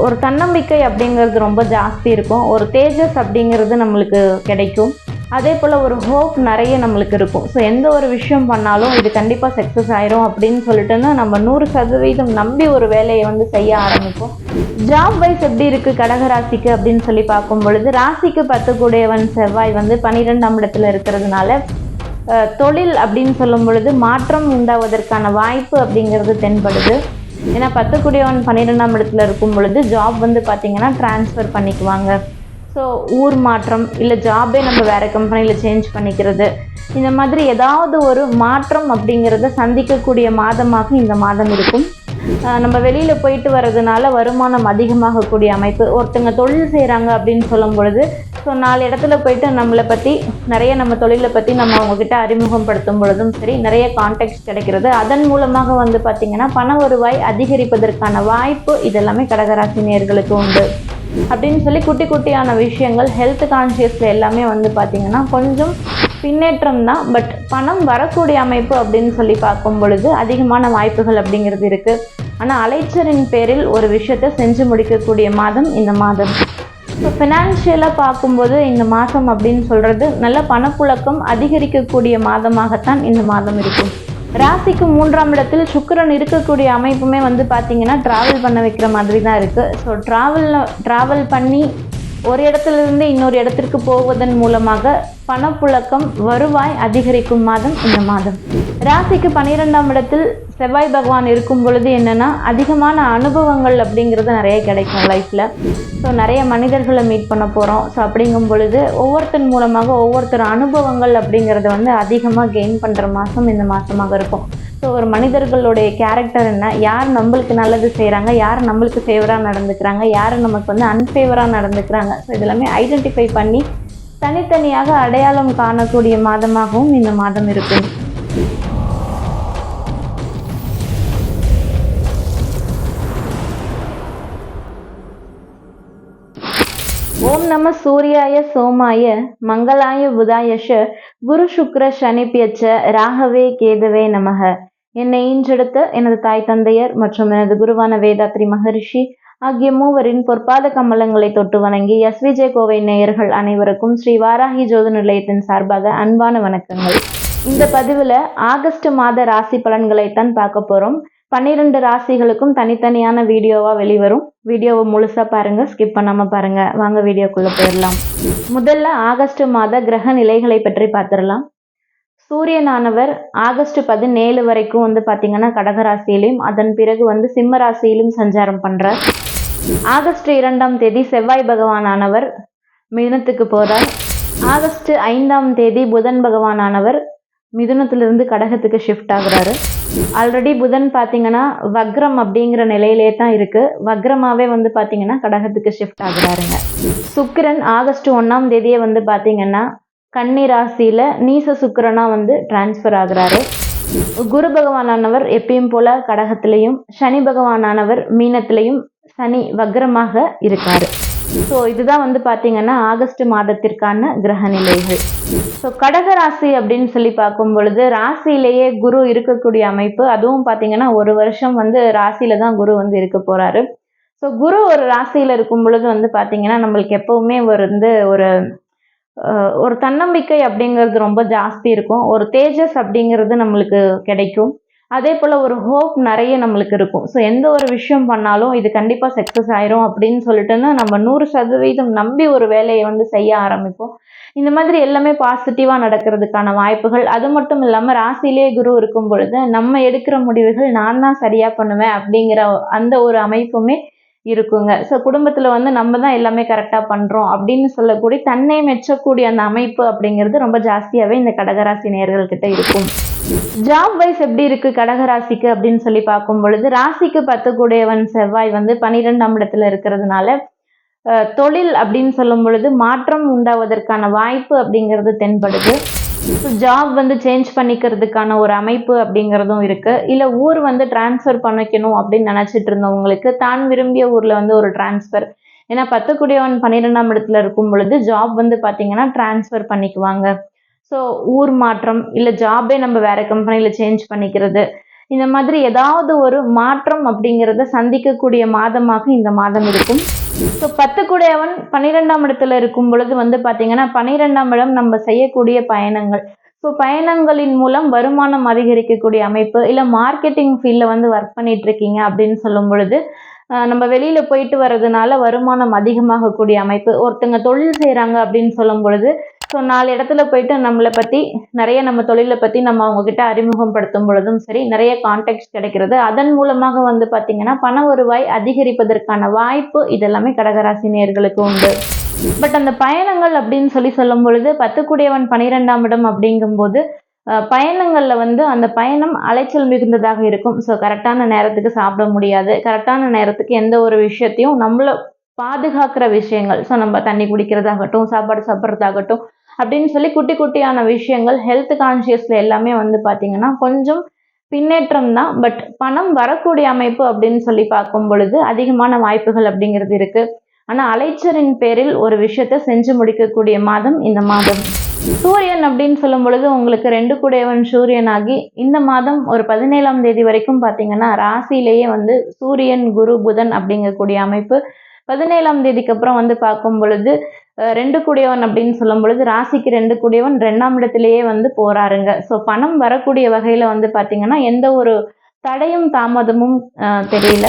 ஒரு தன்னம்பிக்கை அப்படிங்கிறது ரொம்ப ஜாஸ்தி இருக்கும். ஒரு தேஜஸ் அப்படிங்கிறது நம்மளுக்கு கிடைக்கும். அதே போல் ஒரு ஹோப் நிறைய நம்மளுக்கு இருக்கும். ஸோ எந்த ஒரு விஷயம் பண்ணாலும் இது கண்டிப்பாக சக்ஸஸ் ஆயிரும் அப்படின்னு சொல்லிட்டுன்னா நம்ம 100% நம்பி ஒரு வேலையை வந்து செய்ய ஆரம்பிப்போம். ஜாப் வைஸ் எப்படி இருக்குது கடகராசிக்கு அப்படின்னு சொல்லி பார்க்கும் பொழுது, ராசிக்கு 10 கூடியவன் செவ்வாய் வந்து 12ஆம் இடத்துல இருக்கிறதுனால தொழில் அப்படின்னு சொல்லும் பொழுது மாற்றம் உண்டாவதற்கான வாய்ப்பு அப்படிங்கிறது தென்படுது. ஏன்னா 10 கூடியவன் 12ஆம் இடத்துல இருக்கும் பொழுது ஜாப் வந்து பார்த்திங்கன்னா ட்ரான்ஸ்ஃபர் பண்ணிக்குவாங்க. ஸோ ஊர் மாற்றம் இல்லை ஜாபே நம்ம வேறு கம்பெனியில் சேஞ்ச் பண்ணிக்கிறது, இந்த மாதிரி ஏதாவது ஒரு மாற்றம் அப்படிங்கிறத சந்திக்கக்கூடிய மாதமாக இந்த மாதம் இருக்கும். நம்ம வெளியில் போயிட்டு வர்றதுனால வருமானம் அதிகமாகக்கூடிய அமைப்பு. ஒருத்தங்க தொழில் செய்கிறாங்க அப்படின்னு சொல்லும் பொழுது ஸோ 4 இடத்துல போயிட்டு நம்மளை பற்றி நிறைய நம்ம தொழிலை பற்றி நம்ம அவங்கக்கிட்ட அறிமுகப்படுத்தும் பொழுதும் சரி, நிறைய கான்டாக்ட்ஸ் கிடைக்கிறது. அதன் மூலமாக வந்து பார்த்திங்கன்னா பண வருவாய் அதிகரிப்பதற்கான வாய்ப்பு இதெல்லாமே கடகராசி நேயர்களுக்கு உண்டு. அப்படின்னு சொல்லி குட்டி குட்டியான விஷயங்கள் ஹெல்த் கான்ஷியஸில் எல்லாமே வந்து பார்த்திங்கன்னா கொஞ்சம் பின்னேற்றம் தான். பட் பணம் வரக்கூடிய அமைப்பு அப்படின்னு சொல்லி பார்க்கும் பொழுது அதிகமான வாய்ப்புகள் அப்படிங்கிறது இருக்குது. ஆனால் அலைச்சரின் பேரில் ஒரு விஷயத்தை செஞ்சு முடிக்கக்கூடிய மாதம் இந்த மாதம். ஸோ ஃபினான்ஷியலாக பார்க்கும்போது இந்த மாதம் அப்படின்னு சொல்கிறது நல்ல பணப்புழக்கம் அதிகரிக்கக்கூடிய மாதமாகத்தான் இந்த மாதம் இருக்கும். ராசிக்கு 3ஆம் இடத்தில் சுக்கிரன் இருக்கக்கூடிய அமைப்புமே வந்து பார்த்திங்கன்னா ட்ராவல் பண்ண வைக்கிற மாதிரி தான் இருக்குது. ஸோ ட்ராவல் பண்ணி ஒரு இடத்துலேருந்து இன்னொரு இடத்திற்கு போவதன் மூலமாக பணப்புழக்கம் வருவாய் அதிகரிக்கும் மாதம் இந்த மாதம். ராசிக்கு 12ஆம் இடத்தில் செவ்வாய் பகவான் இருக்கும் பொழுது என்னென்னா அதிகமான அனுபவங்கள் அப்படிங்கிறது நிறைய கிடைக்கும் லைஃப்பில். ஸோ நிறைய மனிதர்களை மீட் பண்ண போகிறோம். ஸோ அப்படிங்கும் பொழுது ஒவ்வொருத்தர் மூலமாக ஒவ்வொருத்தர் அனுபவங்கள் அப்படிங்கிறத வந்து அதிகமாக கெயின் பண்ணுற மாதம் இந்த மாதமாக இருக்கும். ஸோ ஒரு மனிதர்களுடைய கேரக்டர் என்ன, யார் நம்மளுக்கு நல்லது செய்கிறாங்க, யார் நம்மளுக்கு ஃபேவராக நடந்துக்கிறாங்க, யார் நமக்கு வந்து அன்ஃபேவராக நடந்துக்கிறாங்க, ஸோ இதெல்லாமே ஐடென்டிஃபை பண்ணி தனித்தனியாக அடையாளம் காணக்கூடிய மாதமாகவும் இந்த மாதம் இருக்கும். ஓம் நம சூர்யாய சோமாய மங்களாய புதாயஷ குரு சுக்ர சனிப்பியச்ச ராகவே கேதவே நமக. என்னை ஈன்றெடுத்த எனது தாய் தந்தையர் மற்றும் எனது குருவான வேதாத்ரி மகரிஷி ஆகிய மூவரின் பொற்பாத கமலங்களை தொட்டு வணங்கி எஸ்விஜே கோவை நேயர்கள் அனைவருக்கும் ஸ்ரீ வாராகி ஜோதி நிலையத்தின் சார்பாக அன்பான வணக்கங்கள். இந்த பதிவில் ஆகஸ்ட் மாத ராசி பலன்களைத்தான் பார்க்க போகிறோம். 12 ராசிகளுக்கும் தனித்தனியான வீடியோவாக வெளிவரும். வீடியோவை முழுசாக பாருங்கள், ஸ்கிப் பண்ணாமல் பாருங்கள். வாங்க வீடியோக்குள்ளே போயிடலாம். முதல்ல ஆகஸ்ட் மாத கிரக நிலைகளை பற்றி பார்த்துடலாம். சூரியனானவர் ஆகஸ்ட் 17 வரைக்கும் வந்து பார்த்திங்கன்னா கடகராசியிலையும் அதன் பிறகு வந்து சிம்ம ராசியிலும் சஞ்சாரம் பண்ணுறார். ஆகஸ்ட் 2ஆம் தேதி செவ்வாய் பகவானானவர் மிதுனத்துக்கு போகிறார். ஆகஸ்ட் 5ஆம் தேதி புதன் பகவானானவர் மிதுனத்திலிருந்து கடகத்துக்கு ஷிஃப்ட் ஆகுறாரு. ஆல்ரெடி புதன் பார்த்திங்கன்னா வக்ரம் அப்படிங்கிற நிலையிலே தான் இருக்குது. வக்ரமாகவே வந்து பார்த்திங்கன்னா கடகத்துக்கு ஷிஃப்ட் ஆகுறாருங்க. சுக்கிரன் ஆகஸ்ட் 1ஆம் தேதியே வந்து பார்த்திங்கன்னா கன்னி ராசியில் நீச சுக்கிரனாக வந்து டிரான்ஸ்ஃபர் ஆகுறாரு. குரு பகவானானவர் எப்பயும் போல் கடகத்திலையும், சனி பகவானானவர் மீனத்திலையும் சனி வக்ரமாக இருக்கார். ஸோ இதுதான் வந்து பார்த்திங்கன்னா ஆகஸ்ட் மாதத்திற்கான கிரக நிலைகள். ஸோ கடகராசி அப்படின்னு சொல்லி பார்க்கும் பொழுது ராசியிலேயே குரு இருக்கக்கூடிய அமைப்பு. அதுவும் பார்த்திங்கன்னா ஒரு வருஷம் வந்து ராசியில் தான் குரு வந்து இருக்க போகிறாரு. ஸோ குரு ஒரு ராசியில் இருக்கும் பொழுது வந்து பார்த்திங்கன்னா நம்மளுக்கு எப்போவுமே ஒரு தன்னம்பிக்கை அப்படிங்கிறது ரொம்ப ஜாஸ்தி இருக்கும். ஒரு தேஜஸ் அப்படிங்கிறது நம்மளுக்கு கிடைக்கும். அதே போல் ஒரு ஹோப் நிறைய நம்மளுக்கு இருக்கும். ஸோ எந்த ஒரு விஷயம் பண்ணாலும் இது கண்டிப்பாக சக்ஸஸ் ஆயிரும் அப்படின்னு சொல்லிட்டுன்னா நம்ம 100% நம்பி ஒரு வேலையை வந்து செய்ய ஆரம்பிப்போம். இந்த மாதிரி எல்லாமே பாசிட்டிவாக நடக்கிறதுக்கான வாய்ப்புகள். அது மட்டும் இல்லாமல் ராசியிலே குரு இருக்கும் பொழுது நம்ம எடுக்கிற முடிவுகள் நான் தான் சரியாக பண்ணுவேன் அப்படிங்கிற அந்த ஒரு அமைப்புமே இருக்குங்க. ஸோ குடும்பத்தில் வந்து நம்ம தான் எல்லாமே கரெக்டாக பண்ணுறோம் அப்படின்னு சொல்லக்கூடிய தன்னை மெச்சக்கூடிய அந்த அமைப்பு அப்படிங்கிறது ரொம்ப ஜாஸ்தியாகவே இந்த கடகராசி நேயர்கள்கிட்ட இருக்கும். ஜாப் வைஸ் எப்படி இருக்குது கடகராசிக்கு அப்படின்னு சொல்லி பார்க்கும் பொழுது ராசிக்கு 10 கூடியவன் செவ்வாய் வந்து 12ஆம் இடத்துல இருக்கிறதுனால தொழில் அப்படின்னு சொல்லும் பொழுது மாற்றம் உண்டாவதற்கான வாய்ப்பு அப்படிங்கிறது தென்படுது. ஜாப் வந்து சேஞ்ச் பண்ணிக்கிறதுக்கான ஒரு அமைப்பு அப்படிங்கிறதும் இருக்குது. இல்லை ஊர் வந்து டிரான்ஸ்ஃபர் பண்ணிக்கணும் அப்படின்னு நினச்சிட்டு இருந்தவங்களுக்கு தான் விரும்பிய ஊரில் வந்து ஒரு டிரான்ஸ்ஃபர். ஏன்னா 10 கூடியவன் 12ஆம் இடத்துல இருக்கும் பொழுது ஜாப் வந்து பார்த்திங்கன்னா டிரான்ஸ்ஃபர் பண்ணிக்குவாங்க. ஸோ ஊர் மாற்றம் இல்லை ஜாபே நம்ம வேறு கம்பெனியில் சேஞ்ச் பண்ணிக்கிறது, இந்த மாதிரி ஏதாவது ஒரு மாற்றம் அப்படிங்கிறத சந்திக்கக்கூடிய மாதமாக இந்த மாதம் இருக்கும். ஸோ 10 கூடையவன் 12ஆம் இடத்துல இருக்கும் பொழுது வந்து பார்த்தீங்கன்னா 12ஆம் இடம் நம்ம செய்யக்கூடிய பயணங்கள். ஸோ பயணங்களின் மூலம் வருமானம் அதிகரிக்கக்கூடிய அமைப்பு, இல்லை மார்க்கெட்டிங் ஃபீல்டில் வந்து ஒர்க் பண்ணிட்டு இருக்கீங்க அப்படின்னு சொல்லும் பொழுது நம்ம வெளியில போயிட்டு வர்றதுனால வருமானம் அதிகமாகக்கூடிய அமைப்பு. ஒருத்தங்க தொழில் செய்கிறாங்க அப்படின்னு சொல்லும் பொழுது ஸோ 4 இடத்துல போயிட்டு நம்மளை பற்றி நிறைய நம்ம தொழிலை பற்றி நம்ம அவங்கக்கிட்ட அறிமுகப்படுத்தும் பொழுதும் சரி, நிறைய கான்டாக்ட்ஸ் கிடைக்கிறது. அதன் மூலமாக வந்து பார்த்திங்கன்னா பண வருவாய் அதிகரிப்பதற்கான வாய்ப்பு இதெல்லாமே கடகராசி நேயர்களுக்கு உண்டு. பட் அந்த பயணங்கள் அப்படின்னு சொல்லும் பொழுது 10 கூடியவன் 12ஆம் இடம் அப்படிங்கும்போது பயணங்களில் வந்து அந்த பயணம் அலைச்சல் மிகுந்ததாக இருக்கும். ஸோ கரெக்டான நேரத்துக்கு சாப்பிட முடியாது, கரெக்டான நேரத்துக்கு எந்த ஒரு விஷயத்தையும் நம்மளை பாதுகாக்கிற விஷயங்கள், ஸோ நம்ம தண்ணி குடிக்கிறதாகட்டும், சாப்பாடு சாப்பிட்றதாகட்டும் அப்படின்னு சொல்லி குட்டி குட்டியான விஷயங்கள் ஹெல்த் கான்ஷியஸில் எல்லாமே வந்து பார்த்திங்கன்னா கொஞ்சம் பின்னேற்றம் தான். பட் பணம் வரக்கூடிய அமைப்பு அப்படின்னு சொல்லி பார்க்கும் பொழுது அதிகமான வாய்ப்புகள் அப்படிங்கிறது இருக்குது. ஆனால் அலைச்சலின் பேரில் ஒரு விஷயத்தை செஞ்சு முடிக்கக்கூடிய மாதம் இந்த மாதம். சூரியன் அப்படின்னு சொல்லும் பொழுது உங்களுக்கு 2 கூடையவன் சூரியனாகி இந்த மாதம் ஒரு 17ஆம் தேதி வரைக்கும் பார்த்தீங்கன்னா ராசியிலேயே வந்து சூரியன் குரு புதன் அப்படிங்கக்கூடிய அமைப்பு. 17ஆம் தேதிக்கு அப்புறம் வந்து பார்க்கும் பொழுது 2 கூடியவன் அப்படின்னு சொல்லும் பொழுது ராசிக்கு 2 கூடியவன் 2ஆம் இடத்திலேயே வந்து போறாருங்க. ஸோ பணம் வரக்கூடிய வகையில் வந்து பார்த்தீங்கன்னா எந்த ஒரு தடையும் தாமதமும் தெரியல.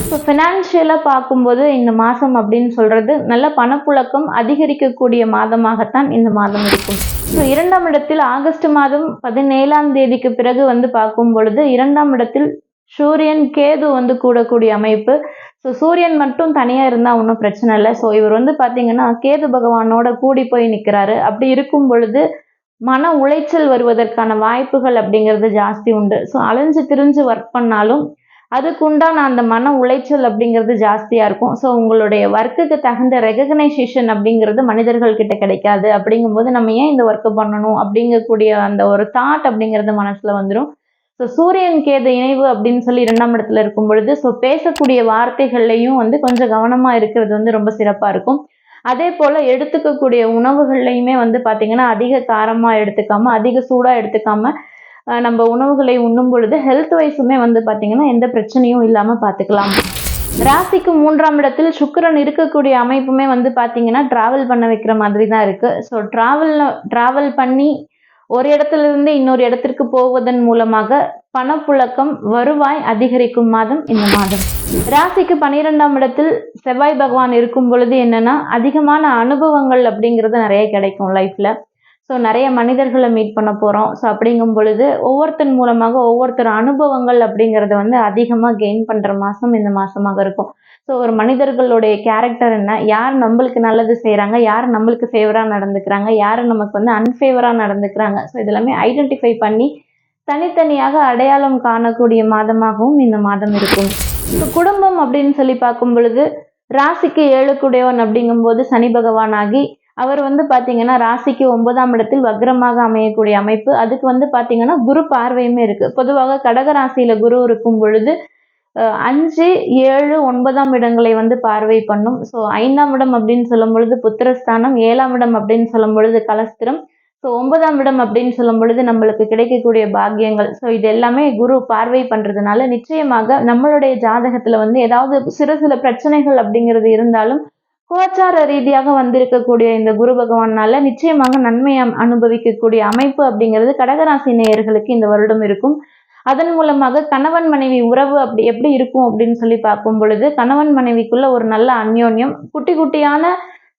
ஸோ ஃபினான்ஷியலாக பார்க்கும்போது இந்த மாதம் அப்படின்னு சொல்கிறது நல்ல பணப்புழக்கம் அதிகரிக்கக்கூடிய மாதமாகத்தான் இந்த மாதம் இருக்கும். ஸோ 2ஆம் இடத்தில் ஆகஸ்ட் மாதம் 17ஆம் தேதிக்கு பிறகு வந்து பார்க்கும் பொழுது 2ஆம் இடத்தில் சூரியன் கேது வந்து கூடக்கூடிய அமைப்பு. ஸோ சூரியன் மட்டும் தனியாக இருந்தால் ஒன்றும் பிரச்சனை இல்லை. ஸோ இவர் வந்து பார்த்தீங்கன்னா கேது பகவானோட கூடி போய் நிற்கிறாரு. அப்படி இருக்கும் பொழுது மன உளைச்சல் வருவதற்கான வாய்ப்புகள் அப்படிங்கிறது ஜாஸ்தி உண்டு. ஸோ அலைஞ்சு திரிஞ்சு ஒர்க் பண்ணாலும் அதுக்குண்டான அந்த மன உளைச்சல் அப்படிங்கிறது ஜாஸ்தியாக இருக்கும். ஸோ உங்களுடைய ஒர்க்குக்கு தகுந்த ரெகக்னைசேஷன் அப்படிங்கிறது மனிதர்கள் கிட்ட கிடைக்காது. அப்படிங்கும்போது நம்ம ஏன் இந்த ஒர்க்கு பண்ணணும் அப்படிங்கக்கூடிய அந்த ஒரு தாட் அப்படிங்கிறது மனசில் வந்துடும். ஸோ சூரியன் கேது இணைவு அப்படின்னு சொல்லி 2ஆம் இடத்துல இருக்கும் பொழுது ஸோ பேசக்கூடிய வார்த்தைகள்லையும் வந்து கொஞ்சம் கவனமாக இருக்கிறது வந்து ரொம்ப சிறப்பாக இருக்கும். அதே போல் எடுத்துக்கக்கூடிய உணவுகள்லையுமே வந்து பார்த்திங்கன்னா அதிக காரமாக எடுத்துக்காமல் அதிக சூடாக எடுத்துக்காமல் நம்ம உணவுகளை உண்ணும் பொழுது ஹெல்த் வைஸுமே வந்து பார்த்திங்கன்னா எந்த பிரச்சனையும் இல்லாமல் பார்த்துக்கலாம். ராசிக்கு 3ஆம் இடத்தில் சுக்கிரன் இருக்கக்கூடிய அமைப்புமே வந்து பார்த்திங்கன்னா ட்ராவல் பண்ண வைக்கிற மாதிரி தான் இருக்குது. ஸோ ட்ராவல் பண்ணி ஒரு இடத்துல இருந்து இன்னொரு இடத்திற்கு போவதன் மூலமாக பணப்புழக்கம் வருவாய் அதிகரிக்கும் மாதம் இந்த மாதம். ராசிக்கு 12ஆம் இடத்தில் செவ்வாய் பகவான் இருக்கும் பொழுது என்னன்னா அதிகமான அனுபவங்கள் அப்படிங்கிறது நிறைய கிடைக்கும் லைஃப்ல. ஸோ நிறைய மனிதர்களை மீட் பண்ண போகிறோம். ஸோ அப்படிங்கும் பொழுது ஒவ்வொருத்தன் மூலமாக ஒவ்வொருத்தர் அனுபவங்கள் அப்படிங்கிறத வந்து அதிகமாக கெயின் பண்ணுற மாதம் இந்த மாதமாக இருக்கும். ஸோ ஒரு மனிதர்களுடைய கேரக்டர் என்ன, யார் நம்மளுக்கு நல்லது செய்கிறாங்க, யார் நம்மளுக்கு ஃபேவராக நடந்துக்கிறாங்க, யார் நமக்கு வந்து அன்ஃபேவராக நடந்துக்கிறாங்க, ஸோ இதெல்லாமே ஐடென்டிஃபை பண்ணி தனித்தனியாக அடையாளம் காணக்கூடிய மாதமாகவும் இந்த மாதம் இருக்கும். ஸோ குடும்பம் அப்படின்னு சொல்லி பார்க்கும் பொழுது ராசிக்கு 7 கூடையவன் அப்படிங்கும்போது சனி பகவான் ஆகி அவர் வந்து பார்த்தீங்கன்னா ராசிக்கு 9ஆம் இடத்தில் வக்ரமாக அமையக்கூடிய அமைப்பு. அதுக்கு வந்து பார்த்தீங்கன்னா குரு பார்வையுமே இருக்குது. பொதுவாக கடக ராசியில் குரு இருக்கும் பொழுது 5, 7, 9ஆம் இடங்களை வந்து பார்வை பண்ணும். ஸோ 5ஆம் இடம் அப்படின்னு சொல்லும் பொழுது புத்திரஸ்தானம், 7ஆம் இடம் அப்படின்னு சொல்லும் பொழுது கலஸ்திரம், ஸோ 9ஆம் இடம் அப்படின்னு சொல்லும் பொழுது நம்மளுக்கு கிடைக்கக்கூடிய பாக்கியங்கள். ஸோ இது எல்லாமே குரு பார்வை பண்ணுறதுனால நிச்சயமாக நம்மளுடைய ஜாதகத்தில் வந்து ஏதாவது சில பிரச்சனைகள் அப்படிங்கிறது இருந்தாலும் கோச்சார ரீதியாக வந்திருக்கக்கூடிய இந்த குரு பகவானால நிச்சயமாக நன்மையை அனுபவிக்கக்கூடிய அமைப்பு அப்படிங்கிறது கடகராசி நேயர்களுக்கு இந்த வருடம் இருக்கும். அதன் மூலமாக கணவன் மனைவி உறவு அப்படி எப்படி இருக்கும் அப்படின்னு சொல்லி பார்க்கும் பொழுது கணவன் மனைவிக்குள்ள ஒரு நல்ல அந்யோன்யம், குட்டி குட்டியான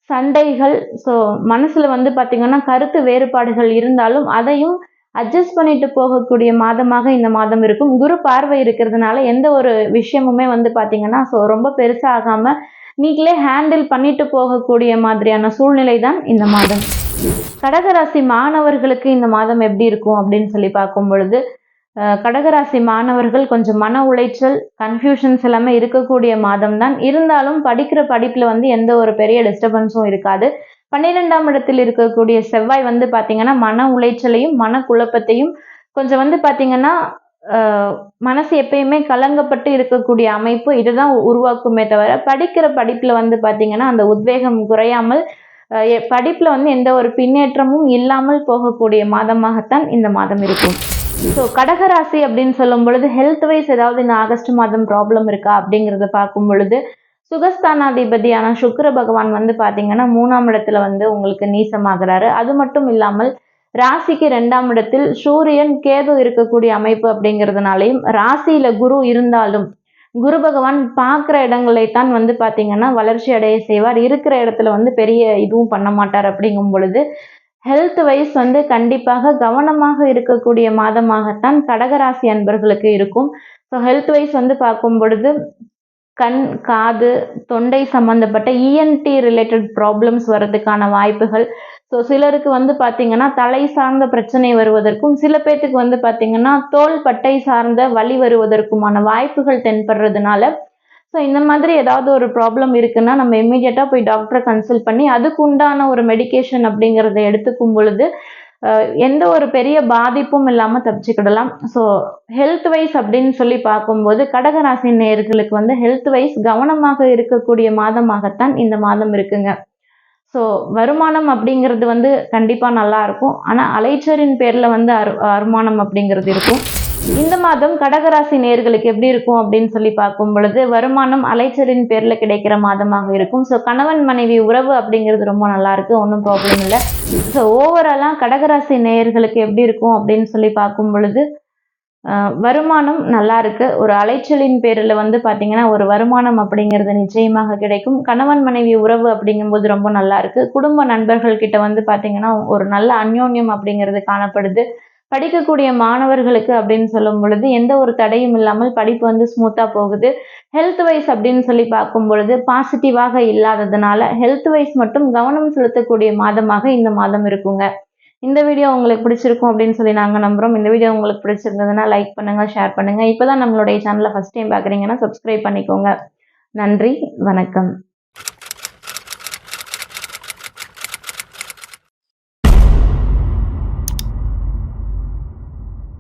சண்டைகள், ஸோ மனசுல வந்து பார்த்தீங்கன்னா கருத்து வேறுபாடுகள் இருந்தாலும் அதையும் அட்ஜஸ்ட் பண்ணிட்டு போகக்கூடிய மாதமாக இந்த மாதம் இருக்கும். குரு பார்வை இருக்கிறதுனால எந்த ஒரு விஷயமுமே வந்து பார்த்தீங்கன்னா ஸோ ரொம்ப பெருசாகாம நீங்களே ஹேண்டில் பண்ணிட்டு போகக்கூடிய மாதிரியான சூழ்நிலை தான் இந்த மாதம். கடகராசி மாணவர்களுக்கு இந்த மாதம் எப்படி இருக்கும் அப்படின்னு சொல்லி பார்க்கும் பொழுது கடகராசி மாணவர்கள் கொஞ்சம் மன உளைச்சல், கன்ஃபியூஷன்ஸ் எல்லாமே இருக்கக்கூடிய மாதம் தான். இருந்தாலும் படிக்கிற படிப்பில் வந்து எந்த ஒரு பெரிய டிஸ்டர்பன்ஸும் இருக்காது. 12ஆம் இடத்தில் இருக்கக்கூடிய செவ்வாய் வந்து பார்த்தீங்கன்னா மன உளைச்சலையும் மன குழப்பத்தையும் கொஞ்சம் வந்து பார்த்தீங்கன்னா மனசு எப்பயுமே கலங்கப்பட்டு இருக்கக்கூடிய அமைப்பு இதுதான் உருவாக்குமே தவிர படிக்கிற படிப்பில் வந்து பார்த்தீங்கன்னா அந்த உத்வேகம் குறையாமல் படிப்பில் வந்து எந்த ஒரு பின்னேற்றமும் இல்லாமல் போகக்கூடிய மாதமாகத்தான் இந்த மாதம் இருக்கும். ஸோ கடகராசி அப்படின்னு சொல்லும் பொழுது ஹெல்த் வைஸ் ஏதாவது இந்த ஆகஸ்ட் மாதம் ப்ராப்ளம் இருக்கா அப்படிங்கிறத பார்க்கும் பொழுது சுகஸ்தானாதிபதியான சுக்கிர பகவான் வந்து பார்த்தீங்கன்னா 3ஆம் இடத்துல வந்து உங்களுக்கு நீசமாகிறாரு. அது மட்டும் இல்லாமல் ராசிக்கு 2ஆம் இடத்தில் சூரியன் கேது இருக்கக்கூடிய அமைப்பு அப்படிங்கிறதுனாலையும் ராசியில குரு இருந்தாலும் குரு பகவான் பார்க்குற இடங்களை தான் வந்து பார்த்தீங்கன்னா வளர்ச்சி அடைய செய்வார். இருக்கிற இடத்துல வந்து பெரிய இதுவும் பண்ண மாட்டார். அப்படிங்கும் பொழுது ஹெல்த் வைஸ் வந்து கண்டிப்பாக கவனமாக இருக்கக்கூடிய மாதமாகத்தான் கடகராசி அன்பர்களுக்கு இருக்கும். ஸோ ஹெல்த் வைஸ் வந்து பார்க்கும் பொழுது கண், காது, தொண்டை சம்மந்தப்பட்ட இஎன்டி ரிலேட்டட் ப்ராப்ளம்ஸ் வர்றதுக்கான வாய்ப்புகள். ஸோ சிலருக்கு வந்து பார்த்தீங்கன்னா தலை சார்ந்த பிரச்சனை வருவதற்கும், சில பேர்த்துக்கு வந்து பார்த்தீங்கன்னா தோள் பட்டை சார்ந்த வலி வருவதற்குமான வாய்ப்புகள் தென்படுறதுனால, ஸோ இந்த மாதிரி ஏதாவது ஒரு ப்ராப்ளம் இருக்குன்னா நம்ம இம்மீடியட்டாக போய் டாக்டரை கன்சல்ட் பண்ணி அதுக்கு உண்டான ஒரு மெடிகேஷன் அப்படிங்கிறத எடுத்துக்கும் பொழுது எந்த ஒரு பெரிய பாதிப்பும் இல்லாமல் தப்பிச்சுக்கிடலாம். ஸோ ஹெல்த் வைஸ் அப்படின்னு சொல்லி பார்க்கும்போது கடகராசி நேயர்களுக்கு வந்து ஹெல்த் வைஸ் கவனமாக இருக்கக்கூடிய மாதமாகத்தான் இந்த மாதம் இருக்குங்க. ஸோ வருமானம் அப்படிங்கிறது வந்து கண்டிப்பாக நல்லா இருக்கும். ஆனால் அலைச்சரின் பேரில் வந்து வருமானம் அப்படிங்கிறது இருக்கும். இந்த மாதம் கடகராசி நேர்களுக்கு எப்படி இருக்கும் அப்படின்னு சொல்லி பார்க்கும் பொழுது வருமானம் அலைச்சலின் பேர்ல கிடைக்கிற மாதமாக இருக்கும். ஸோ கணவன் மனைவி உறவு அப்படிங்கிறது ரொம்ப நல்லா இருக்கு, ஒன்றும் ப்ராப்ளம் இல்லை. ஸோ ஓவராலா கடகராசி நேயர்களுக்கு எப்படி இருக்கும் அப்படின்னு சொல்லி பார்க்கும் பொழுது வருமானம் நல்லா இருக்கு. ஒரு அலைச்சலின் பேரில் வந்து பார்த்தீங்கன்னா ஒரு வருமானம் அப்படிங்கிறது நிச்சயமாக கிடைக்கும். கணவன் மனைவி உறவு அப்படிங்கும்போது ரொம்ப நல்லா இருக்கு. குடும்ப நண்பர்கள் கிட்ட வந்து பார்த்தீங்கன்னா ஒரு நல்ல அந்யோன்யம் அப்படிங்கிறது காணப்படுது. படிக்கக்கூடிய மாணவர்களுக்கு அப்படின்னு சொல்லும் பொழுது எந்த ஒரு தடையும் இல்லாமல் படிப்பு வந்து ஸ்மூத்தா போகுது. ஹெல்த் வைஸ் அப்படின்னு சொல்லி பார்க்கும் பொழுது பாசிட்டிவாக இல்லாததுனால ஹெல்த் வைஸ் மட்டும் கவனம் செலுத்தக்கூடிய மாதமாக இந்த மாதம் இருக்குங்க. இந்த வீடியோ உங்களுக்கு பிடிச்சிருக்கும் அப்படின்னு சொல்லி நாங்கள் நம்புறோம். இந்த வீடியோ உங்களுக்கு பிடிச்சிருந்ததுன்னா லைக் பண்ணுங்க, ஷேர் பண்ணுங்க. இப்போதான் நம்மளுடைய சேனலை ஃபர்ஸ்ட் டைம் பார்க்குறீங்கன்னா சப்ஸ்கிரைப் பண்ணிக்கோங்க. நன்றி, வணக்கம்.